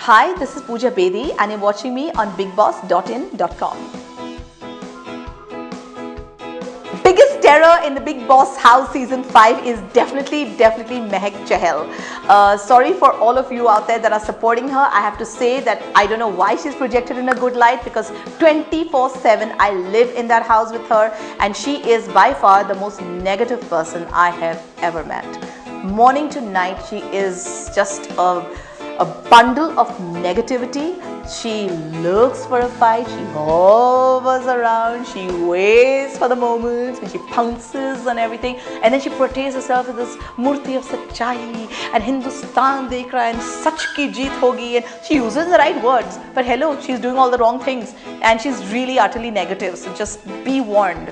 Hi, this is Pooja Bedi and you're watching me on BigBoss.in.com. Biggest terror in the Big Boss House Season 5 is definitely Mehak Chahal. Sorry for all of you out there that are supporting her. I have to say that I don't know why she's projected in a good light, because 24/7 I live in that house with her and she is by far the most negative person I have ever met. Morning to night she is just a bundle of negativity. She looks for a fight, she hovers around, she waits for the moments when she pounces on everything, and then she portrays herself as this murti of sachai and Hindustan dekh raha hai and sach ki jeet hogi, and she uses the right words, but hello, she's doing all the wrong things and she's really utterly negative, so just be warned.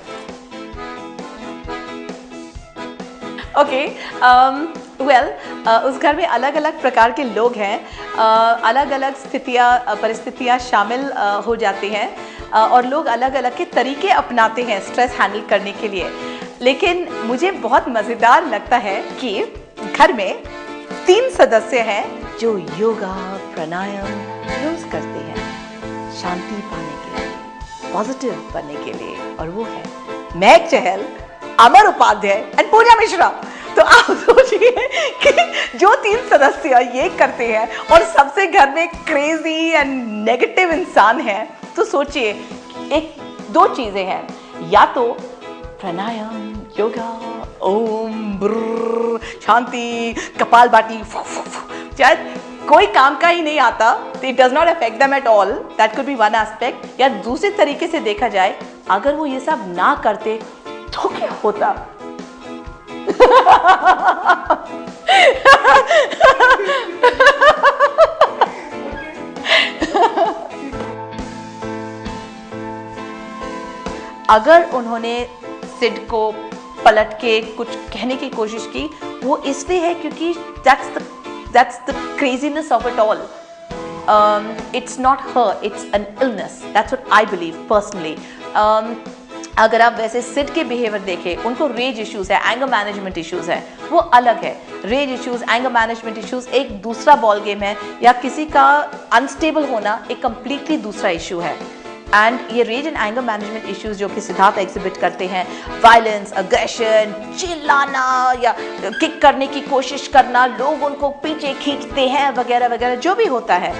Okay, उस घर में अलग अलग प्रकार के लोग हैं, अलग अलग परिस्थितियाँ शामिल हो जाती हैं और लोग अलग अलग के तरीके अपनाते हैं स्ट्रेस हैंडल करने के लिए। लेकिन मुझे बहुत मज़ेदार लगता है कि घर में 3 सदस्य हैं जो योगा प्राणायाम रोज करते हैं शांति पाने के लिए, पॉजिटिव बनने के लिए, और वो है महक चहल, अमर उपाध्याय एंड पूजा मिश्रा। तो आप सोचिए कि जो 3 सदस्य ये करते हैं और सबसे घर में क्रेजी एंड नेगेटिव इंसान है, तो सोचिए एक 2 चीजें हैं, या तो प्राणायाम, योगा, ओम ब्रर, शांति, कपालभाति, शायद कोई काम का ही नहीं आता, तो it does not affect them at all, that could be one aspect. या दूसरे तरीके से देखा जाए, अगर वो ये सब ना करते तो क्या होता? अगर उन्होंने सिड को पलट के कुछ कहने की कोशिश की, वो इसलिए है क्योंकि that's the craziness of it all. It's not her, it's an illness. That's what I believe personally. अगर आप वैसे सिड के बिहेवियर देखें, उनको रेज इश्यूज है, एंगर मैनेजमेंट इश्यूज है, वो अलग है। Rage issues, anger management issues एक दूसरा बॉल गेम है, या किसी का अनस्टेबल होना एक कंप्लीटली दूसरा इशू है। एंड ये rage and anger management issues जो कि सिद्धार्थ एग्जिबिट करते हैं, वायलेंस, अग्रेशन, चिल्लाना या किक करने की कोशिश करना, लोग उनको पीछे खींचते हैं वगैरह वगैरह, जो भी होता है,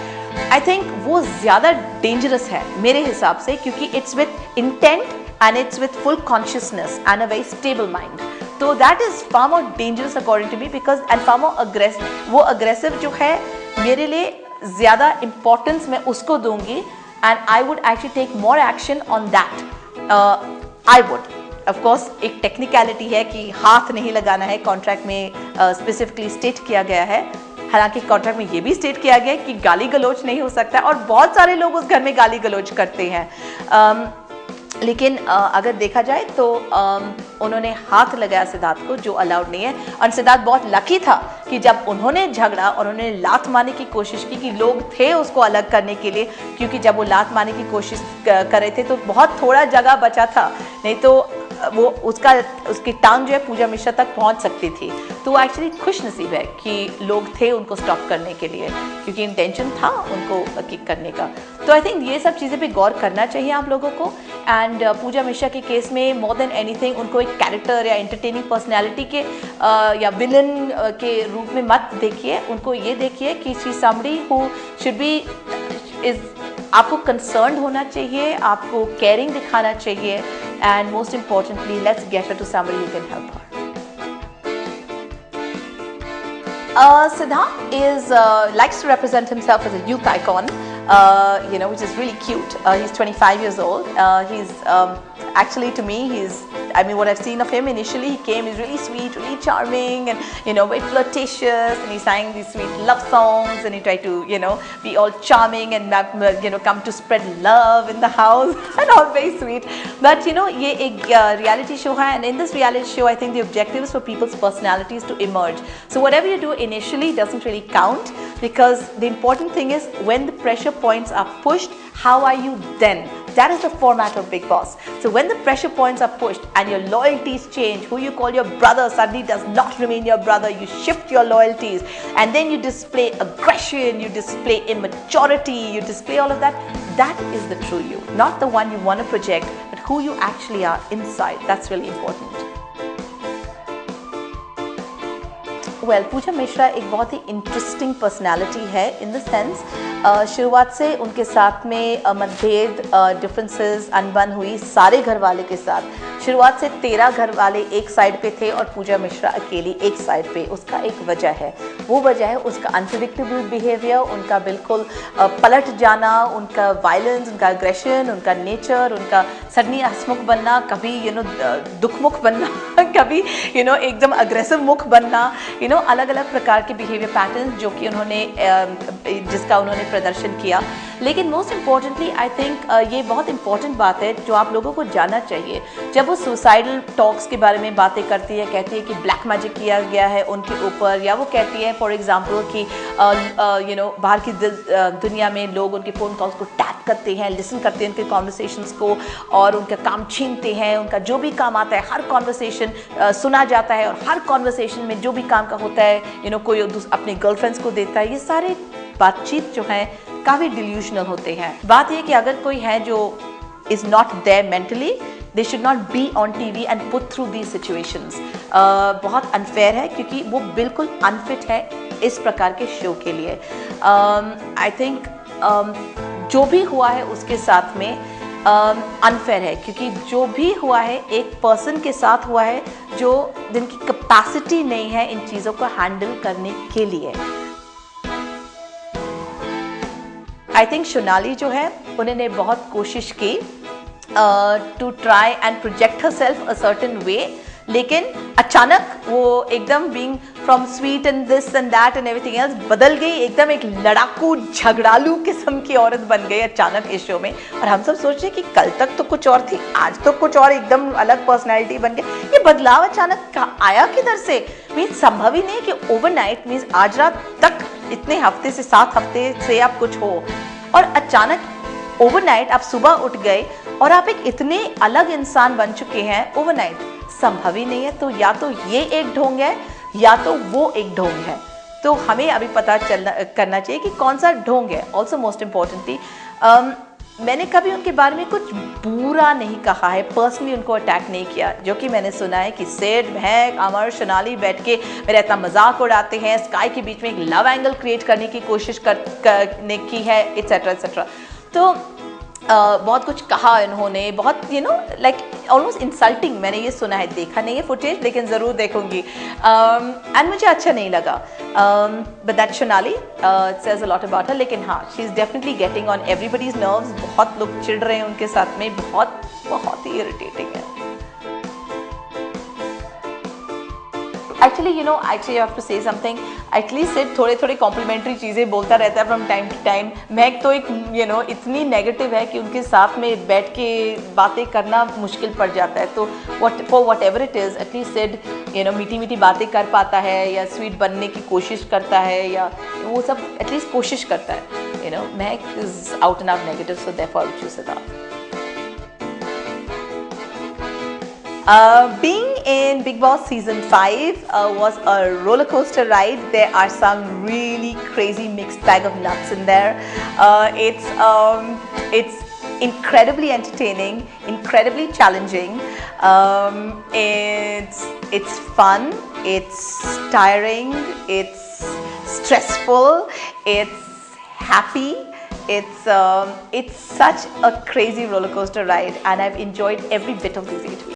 आई थिंक वो ज़्यादा डेंजरस है मेरे हिसाब से, क्योंकि it's with intent and it's with full consciousness and a very stable mind. So that is far more dangerous according to me, because and far more aggressive. वो aggressive जो है मेरे लिए ज़्यादा importance मैं उसको दूंगी, and I would actually take more action on that. I would. Of course एक technicality है कि हाथ नहीं लगाना है, contract में specifically state किया गया है। हालांकि कॉन्ट्रैक्ट में ये भी स्टेट किया गया है कि गाली गलौज नहीं हो सकता, और बहुत सारे लोग उस घर में गाली गलौज करते हैं। लेकिन अगर देखा जाए तो उन्होंने हाथ लगाया सिद्धार्थ को, जो अलाउड नहीं है। और सिद्धार्थ बहुत लकी था कि जब उन्होंने झगड़ा और उन्होंने लात मारने की कोशिश की, कि लोग थे उसको अलग करने के लिए, क्योंकि जब वो लात मारने की कोशिश कर रहे थे तो बहुत थोड़ा जगह बचा था, नहीं तो वो उसकी टांग जो है पूजा मिश्रा तक पहुंच सकती थी। तो वो एक्चुअली खुश नसीब है कि लोग थे उनको स्टॉप करने के लिए, क्योंकि इंटेंशन था उनको किक करने का। तो आई थिंक ये सब चीज़ें पे गौर करना चाहिए आप लोगों को। एंड पूजा मिश्रा के केस में मोर देन एनीथिंग उनको एक कैरेक्टर या एंटरटेनिंग पर्सनैलिटी के या विलन के रूप में मत देखिए, उनको ये देखिए कि she somebody who should be is, आपको कंसर्न होना चाहिए, आपको केयरिंग दिखाना चाहिए, and most importantly let's get her to somebody who can help her. Siddharth likes to represent himself as a youth icon, which is really cute. He's 25 years old. He's actually, to me, what I've seen of him initially, he came, he's really sweet, really charming, and very flirtatious, and he sang these sweet love songs, and he tried to be all charming and come to spread love in the house and all very sweet. But ये एक reality show है, and in this reality show I think the objective is for people's personalities to emerge. So whatever you do initially doesn't really count, because the important thing is when the pressure points are pushed, how are you then? that is the format of Big Boss. So when the pressure points are pushed and your loyalties change, who you call your brother suddenly does not remain your brother, you shift your loyalties, and then you display aggression, you display immaturity, you display all of that. That is the true you, not the one you want to project, but who you actually are inside. That's really important. Well Puja Mishra एक बहुत ही interesting personality है in the sense शुरुआत से उनके साथ में मतभेद differences अनबन हुई सारे घर वाले के साथ। शुरुआत से 13 घर वाले एक साइड पे थे और पूजा मिश्रा अकेली एक साइड पे। उसका एक वजह है, वो वजह है उसका अनप्रेडिक्टेबल बिहेवियर, उनका बिल्कुल पलट जाना, उनका वायलेंस, उनका एग्रेशन, उनका नेचर, उनका सडनली हंसमुख बनना, कभी दुखमुख बनना, कभी एकदम अग्रेसिव मुख बनना, अलग अलग प्रकार के बिहेवियर पैटर्न्स जो कि जिसका उन्होंने प्रदर्शन किया। लेकिन मोस्ट इम्पॉर्टेंटली आई थिंक ये बहुत इंपॉर्टेंट बात है जो आप लोगों को जानना चाहिए। जब वो सुसाइडल टॉक्स के बारे में बातें करती है, कहती है कि ब्लैक मैजिक किया गया है उनके ऊपर, या वो कहती है फॉर एग्जांपल कि बाहर की दुनिया में लोग उनके फ़ोन कॉल्स को टैप करते हैं, लिसन करते हैं उनके कॉन्वर्सेशंस को और उनका काम छीनते हैं, उनका जो भी काम आता है हर कॉन्वर्सेशन सुना जाता है और हर कॉन्वर्सेशन में जो भी काम का होता है कोई अपने गर्लफ्रेंड्स को देता है। ये सारे बातचीत जो है काफ़ी डिल्यूशनल होते हैं। बात ये कि अगर कोई है जो is not there mentally, they should not be on TV and put through these situations. बहुत अनफेयर है क्योंकि वो बिल्कुल अनफिट है इस प्रकार के शो के लिए। आई थिंक जो भी हुआ है उसके साथ में अनफेयर है क्योंकि जो भी हुआ है एक पर्सन के साथ हुआ है जो जिनकी कैपेसिटी नहीं है इन चीज़ों को हैंडल करने के लिए। आई थिंक सोनाली जो है उन्होंने बहुत कोशिश की to try and project herself a certain way, लेकिन अचानक वो एकदम being from sweet and this and that and everything else बदल गई, एकदम एक लड़ाकू झगड़ालू किस्म की औरत बन गई अचानक इस शो में। और हम सब सोच रहे हैं कि कल तक तो कुछ और थी, आज तो कुछ और एकदम अलग पर्सनैलिटी बन गई। ये बदलाव अचानक आया किधर से? मीन्स संभव ही नहीं कि ओवरनाइट मीन्स आज रात तक इतने हफ्ते से 7 हफ्ते से आप कुछ हो और अचानक ओवरनाइट आप सुबह उठ गए और आप एक इतने अलग इंसान बन चुके हैं ओवरनाइट। संभव ही नहीं है। तो या तो ये एक ढोंग है या तो वो एक ढोंग है। तो हमें अभी पता करना चाहिए कि कौन सा ढोंग है। ऑल्सो मोस्ट इम्पॉर्टेंटली मैंने कभी उनके बारे में कुछ बुरा नहीं कहा है, पर्सनली उनको अटैक नहीं किया। जो कि मैंने सुना है कि सिड, महक, अमर, सोनाली बैठ के मेरा इतना मजाक उड़ाते हैं, स्काई के बीच में एक लव एंगल क्रिएट करने की कोशिश करने की है, एट्सेट्रा एट्सेट्रा। तो बहुत कुछ कहा इन्होंने, बहुत लाइक ऑलमोस्ट इंसल्टिंग मैंने ये सुना है। देखा नहीं है फुटेज लेकिन ज़रूर देखूंगी एंड मुझे अच्छा नहीं लगा। But that Sonali says a lot about her. लेकिन हाँ, she is definitely getting on everybody's nerves. बहुत लोग चिढ़ रहे हैं उनके साथ में, बहुत ही इरिटेटिंग है। Actually actually you have to say something. Actually सिर्फ थोड़े कॉम्प्लीमेंट्री चीज़ें बोलता रहता है फ्रॉम टाइम टू टाइम। महक तो एक इतनी नेगेटिव है कि उनके साथ में बैठ के बातें करना मुश्किल पड़ जाता है। तो for whatever it is at least Sid मीठी मीठी बातें कर पाता है या स्वीट बनने की कोशिश करता है या वो सब एटलीस्ट कोशिश करता है। महक is out and out negative, so therefore I would choose Siddharth. Being in Big Boss season 5 was a roller coaster ride. There are some really crazy mixed bag of nuts in there. It's incredibly entertaining, incredibly challenging. It's fun. It's tiring. It's stressful. It's happy. It's such a crazy roller coaster ride, and I've enjoyed every bit of these 8 weeks.